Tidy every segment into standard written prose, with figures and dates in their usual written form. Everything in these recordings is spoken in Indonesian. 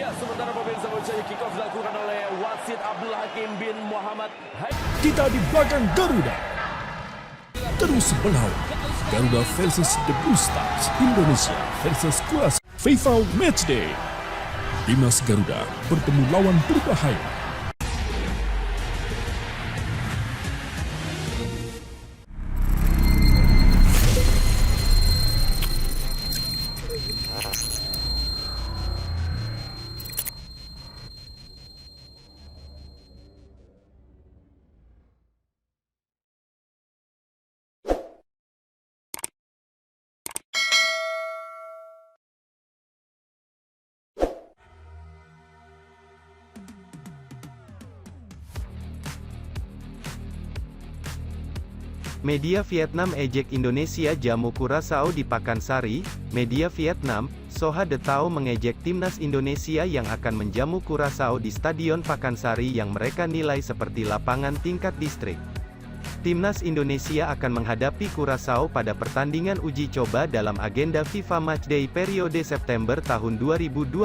Ya, sementara pemirsa bola kick off dilakukan oleh wasit Abdul Hakim bin Muhammad. Kita di belakang Garuda. Terus berlawan. Garuda versus The Blue Stars. Indonesia versus Curaçao. FIFA Matchday. Timnas Garuda bertemu lawan berbahaya. Media Vietnam ejek Indonesia jamu Curaçao di Pakansari. Media Vietnam, Soha De Tao mengejek timnas Indonesia yang akan menjamu Curaçao di Stadion Pakansari yang mereka nilai seperti lapangan tingkat distrik. Timnas Indonesia akan menghadapi Curaçao pada pertandingan uji coba dalam agenda FIFA Matchday periode September tahun 2022.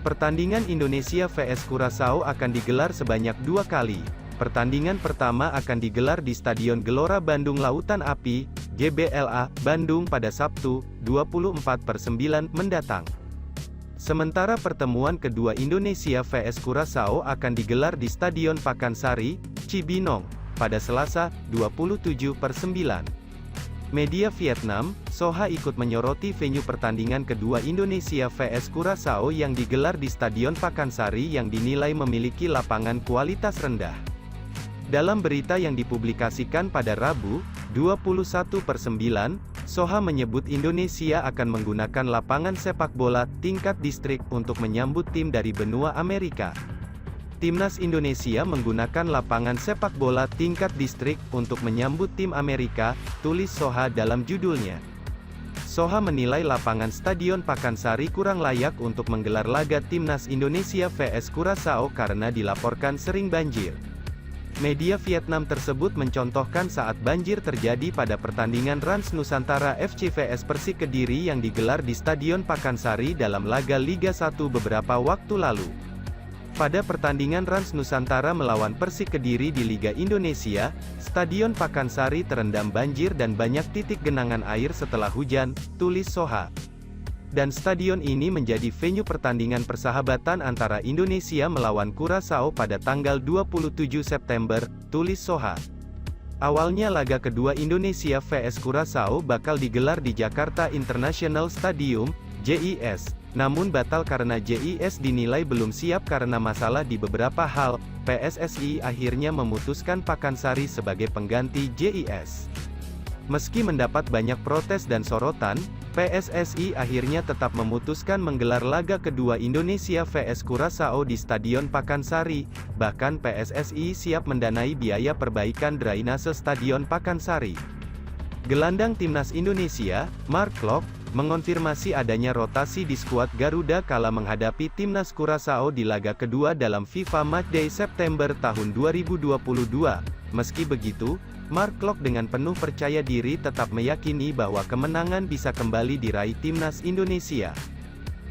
Pertandingan Indonesia vs Curaçao akan digelar sebanyak 2 kali. Pertandingan pertama akan digelar di Stadion Gelora Bandung Lautan Api, GBLA, Bandung pada Sabtu, 24/9 mendatang. Sementara pertemuan kedua Indonesia vs Curaçao akan digelar di Stadion Pakansari, Cibinong, pada Selasa, 27/9. Media Vietnam, Soha ikut menyoroti venue pertandingan kedua Indonesia vs Curaçao yang digelar di Stadion Pakansari yang dinilai memiliki lapangan kualitas rendah. Dalam berita yang dipublikasikan pada Rabu, 21/9, Soha menyebut Indonesia akan menggunakan lapangan sepak bola tingkat distrik untuk menyambut tim dari benua Amerika. Timnas Indonesia menggunakan lapangan sepak bola tingkat distrik untuk menyambut tim Amerika, tulis Soha dalam judulnya. Soha menilai lapangan Stadion Pakansari kurang layak untuk menggelar laga Timnas Indonesia vs Curaçao karena dilaporkan sering banjir. Media Vietnam tersebut mencontohkan saat banjir terjadi pada pertandingan Rans Nusantara FC vs Persik Kediri yang digelar di Stadion Pakansari dalam laga Liga 1 beberapa waktu lalu. Pada pertandingan Rans Nusantara melawan Persik Kediri di Liga Indonesia, Stadion Pakansari terendam banjir dan banyak titik genangan air setelah hujan, tulis Soha. Dan stadion ini menjadi venue pertandingan persahabatan antara Indonesia melawan Curaçao pada tanggal 27 September, tulis Soha. Awalnya laga kedua Indonesia vs Curaçao bakal digelar di Jakarta International Stadium, JIS. Namun batal karena JIS dinilai belum siap karena masalah di beberapa hal. PSSI akhirnya memutuskan Pakansari sebagai pengganti JIS. Meski mendapat banyak protes dan sorotan, PSSI akhirnya tetap memutuskan menggelar laga kedua Indonesia vs Curaçao di Stadion Pakansari. Bahkan PSSI siap mendanai biaya perbaikan drainase Stadion Pakansari. Gelandang timnas Indonesia, Mark Klok, mengonfirmasi adanya rotasi di skuad Garuda kala menghadapi timnas Curaçao di laga kedua dalam FIFA Matchday September tahun 2022. Meski begitu, Mark Klok dengan penuh percaya diri tetap meyakini bahwa kemenangan bisa kembali diraih timnas Indonesia.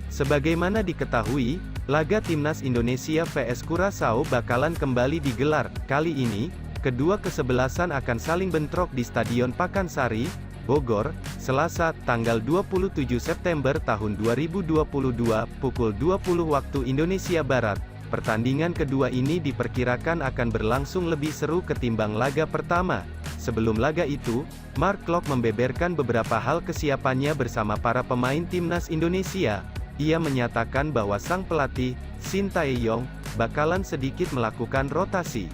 Sebagaimana diketahui, laga timnas Indonesia vs Curaçao bakalan kembali digelar. Kali ini, kedua kesebelasan akan saling bentrok di Stadion Pakansari, Bogor, Selasa, tanggal 27 September tahun 2022, pukul 20 waktu Indonesia Barat. Pertandingan kedua ini diperkirakan akan berlangsung lebih seru ketimbang laga pertama. Sebelum laga itu, Mark Klok membeberkan beberapa hal kesiapannya bersama para pemain timnas Indonesia. Ia menyatakan bahwa sang pelatih, Shin Tae-yong, bakalan sedikit melakukan rotasi.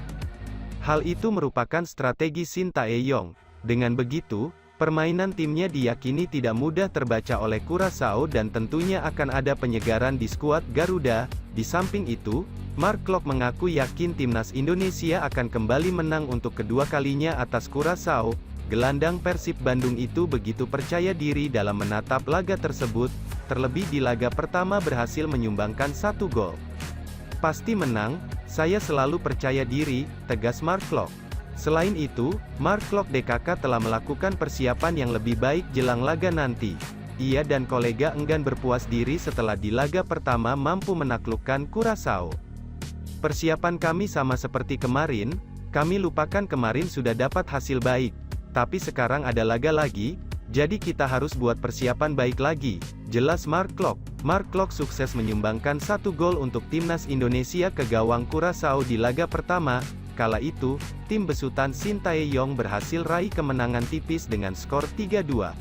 Hal itu merupakan strategi Shin Tae-yong. Dengan begitu, permainan timnya diyakini tidak mudah terbaca oleh Curaçao dan tentunya akan ada penyegaran di skuad Garuda. Di samping itu, Mark Klok mengaku yakin timnas Indonesia akan kembali menang untuk kedua kalinya atas Curaçao. Gelandang Persib Bandung itu begitu percaya diri dalam menatap laga tersebut, terlebih di laga pertama berhasil menyumbangkan 1 gol. Pasti menang, saya selalu percaya diri, tegas Mark Klok. Selain itu, Mark Klok DKK telah melakukan persiapan yang lebih baik jelang laga nanti. ia dan kolega enggan berpuas diri setelah di laga pertama mampu menaklukkan Curaçao. Persiapan kami sama seperti kemarin, kami lupakan kemarin sudah dapat hasil baik. Tapi sekarang ada laga lagi, jadi kita harus buat persiapan baik lagi, jelas Mark Klok. Mark Klok sukses menyumbangkan 1 gol untuk timnas Indonesia ke gawang Curaçao di laga pertama. Kala itu, tim besutan Shin Tae-yong berhasil raih kemenangan tipis dengan skor 3-2.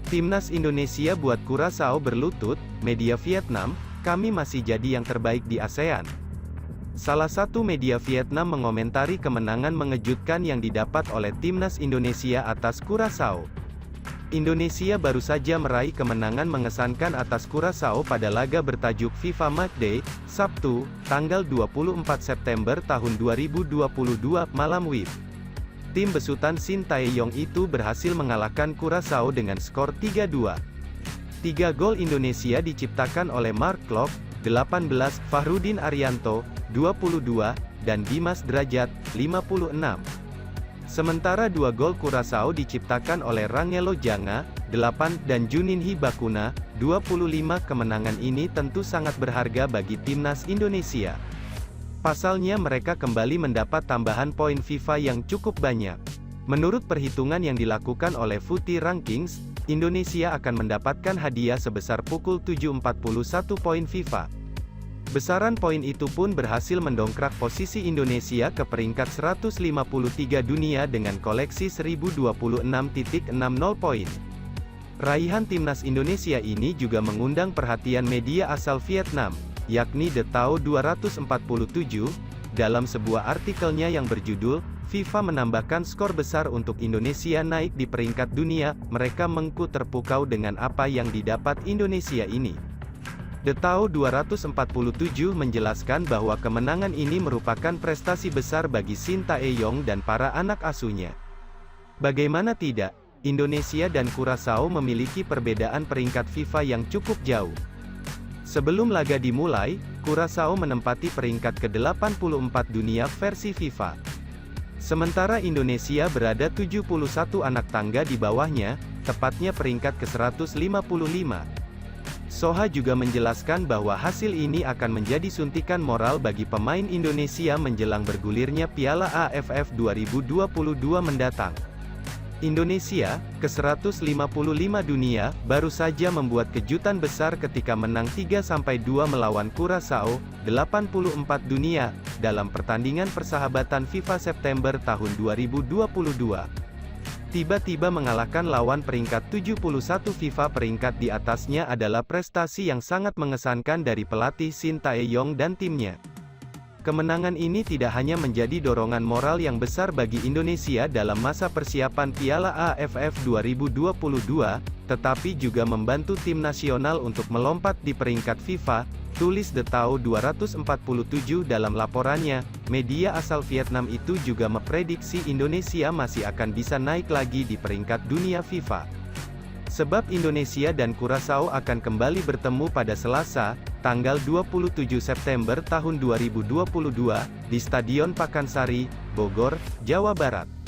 Timnas Indonesia buat Curaçao berlutut, media Vietnam, kami masih jadi yang terbaik di ASEAN. Salah satu media Vietnam mengomentari kemenangan mengejutkan yang didapat oleh timnas Indonesia atas Curaçao. Indonesia baru saja meraih kemenangan mengesankan atas Curaçao pada laga bertajuk FIFA Matchday, Sabtu, tanggal 24 September tahun 2022, malam WIB. Tim besutan Shin Tae-yong itu berhasil mengalahkan Curaçao dengan skor 3-2. 3 gol Indonesia diciptakan oleh Mark Klok, 18, Fahrudin Arianto, 22, dan Dimas Drajat, 56. Sementara 2 gol Curaçao diciptakan oleh Rangelo Janga, 8, dan Juninho Bakuna, 25. Kemenangan ini tentu sangat berharga bagi timnas Indonesia. Pasalnya mereka kembali mendapat tambahan poin FIFA yang cukup banyak. Menurut perhitungan yang dilakukan oleh FUTI Rankings, Indonesia akan mendapatkan hadiah sebesar pukul 741 poin FIFA. Besaran poin itu pun berhasil mendongkrak posisi Indonesia ke peringkat 153 dunia dengan koleksi 1026.60 poin. Raihan timnas Indonesia ini juga mengundang perhatian media asal Vietnam, yakni The Tao 247, dalam sebuah artikelnya yang berjudul, FIFA menambahkan skor besar untuk Indonesia naik di peringkat dunia, mereka mengku terpukau dengan apa yang didapat Indonesia ini. The Tao 247 menjelaskan bahwa kemenangan ini merupakan prestasi besar bagi Shin Tae-yong dan para anak asuhnya. Bagaimana tidak, Indonesia dan Curaçao memiliki perbedaan peringkat FIFA yang cukup jauh. Sebelum laga dimulai, Curaçao menempati peringkat ke-84 dunia versi FIFA. Sementara Indonesia berada 71 anak tangga di bawahnya, tepatnya peringkat ke-155. Soha juga menjelaskan bahwa hasil ini akan menjadi suntikan moral bagi pemain Indonesia menjelang bergulirnya Piala AFF 2022 mendatang. Indonesia, ke-155 dunia, baru saja membuat kejutan besar ketika menang 3-2 melawan Curaçao, 84 dunia, dalam pertandingan persahabatan FIFA September tahun 2022. Tiba-tiba mengalahkan lawan peringkat 71 FIFA. Peringkat di atasnya adalah prestasi yang sangat mengesankan dari pelatih Shin Tae-yong dan timnya. Kemenangan ini tidak hanya menjadi dorongan moral yang besar bagi Indonesia dalam masa persiapan Piala AFF 2022, tetapi juga membantu tim nasional untuk melompat di peringkat FIFA, tulis The Tao 247 dalam laporannya. Media asal Vietnam itu juga memprediksi Indonesia masih akan bisa naik lagi di peringkat dunia FIFA. Sebab Indonesia dan Curaçao akan kembali bertemu pada Selasa, tanggal 27 September tahun 2022, di Stadion Pakansari, Bogor, Jawa Barat.